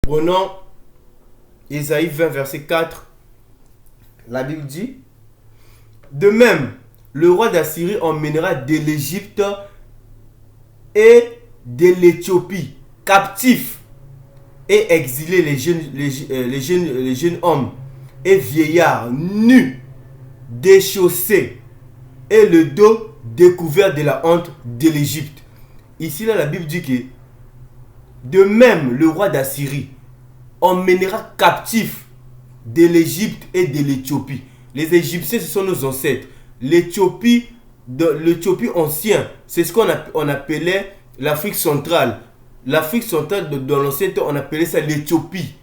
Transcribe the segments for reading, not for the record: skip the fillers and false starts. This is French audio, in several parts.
Prenons Ésaïe 20, verset 4. La Bible dit: de même, le roi d'Assyrie emmènera de l'Égypte et de l'Éthiopie captifs et exilés les jeunes hommes et vieillards nus, déchaussés et le dos découvert de la honte de l'Égypte. Ici, là, la Bible dit que de même, le roi d'Assyrie emmènera captifs de l'Égypte et de l'Éthiopie. Les Égyptiens, ce sont nos ancêtres. L'Éthiopie ancienne, c'est ce qu'on appelait l'Afrique centrale. L'Afrique centrale, dans l'ancien temps, on appelait ça l'Éthiopie.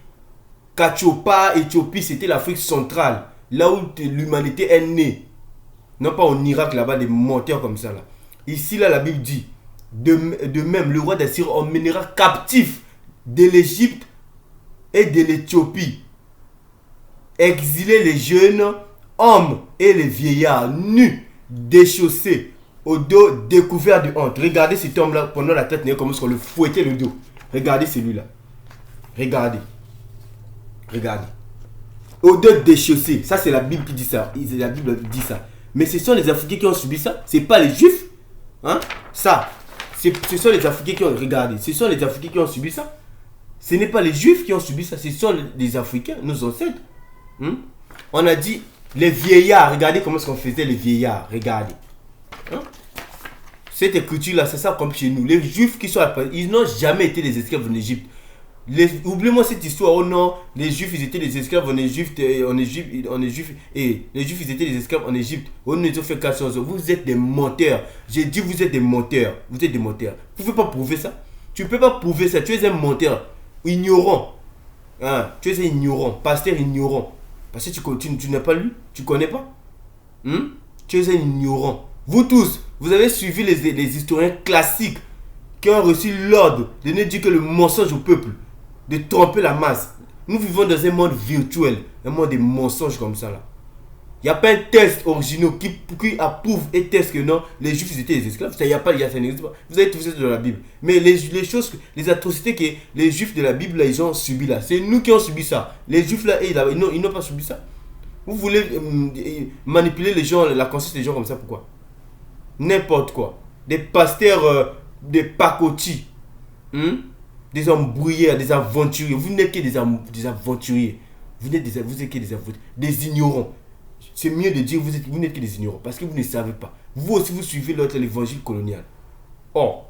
Kachopa, Éthiopie, c'était l'Afrique centrale. Là où l'humanité est née. Non pas en Irak, là-bas, des menteurs comme ça. Là. Ici, là, la Bible dit: de même, le roi d'Assyrie emmènera captifs de l'Égypte et de l'Éthiopie, exiler les jeunes hommes et les vieillards nus, déchaussés, au dos découvert de honte. Regardez cet homme-là, pendant la traite, comment on le fouettait le dos. Regardez celui-là. Regardez. Au dos déchaussé. Ça, c'est la Bible qui dit ça. La Bible dit ça. Mais ce sont les Africains qui ont subi ça. Ce n'est pas les Juifs. Hein? Ça. Ce sont les Africains qui ont... Regardez. Ce sont les Africains qui ont subi ça. Ce n'est pas les Juifs qui ont subi ça. Ce sont les Africains, nos ancêtres. On a dit les vieillards. Regardez comment est-ce qu'on faisait les vieillards. Regardez. Cette écriture-là, c'est ça comme chez nous. Les Juifs qui sont apparus, ils n'ont jamais été des esclaves en Égypte. Oubliez-moi cette histoire. Oh non, les Juifs, ils étaient des esclaves en Égypte. Et les Juifs, ils étaient des esclaves en Égypte. Oh, nous avons fait 400 ans. Vous êtes des menteurs. J'ai dit, vous êtes des menteurs. Vous êtes des menteurs. Vous ne pouvez pas prouver ça. Tu ne peux pas prouver ça. Tu es un menteur. Ignorant. Tu es un ignorant. Pasteur ignorant. Parce que tu n'as pas lu. Tu ne connais pas. Tu es un ignorant. Vous tous, vous avez suivi les historiens classiques qui ont reçu l'ordre de ne dire que le mensonge au peuple, de tromper la masse. Nous vivons dans un monde virtuel, un monde de mensonges comme ça là. Il n'y a pas un test original qui approuve et teste que non, les Juifs étaient des esclaves. Ça n'existe pas. Vous avez tout ça dans la Bible. Mais les choses, les atrocités que les Juifs de la Bible là, ils ont subi là, c'est nous qui avons subi ça. Les Juifs là, ils n'ont pas subi ça. Vous voulez manipuler les gens, la conscience des gens comme ça, pourquoi? N'importe quoi. Des pasteurs, des pacotis, des embrouilleurs, des aventuriers. Vous n'êtes que des aventuriers. Vous êtes que des aventuriers, des ignorants. C'est mieux de dire vous n'êtes que des ignorants parce que vous ne savez pas. Vous aussi, vous suivez l'évangile colonial. Or,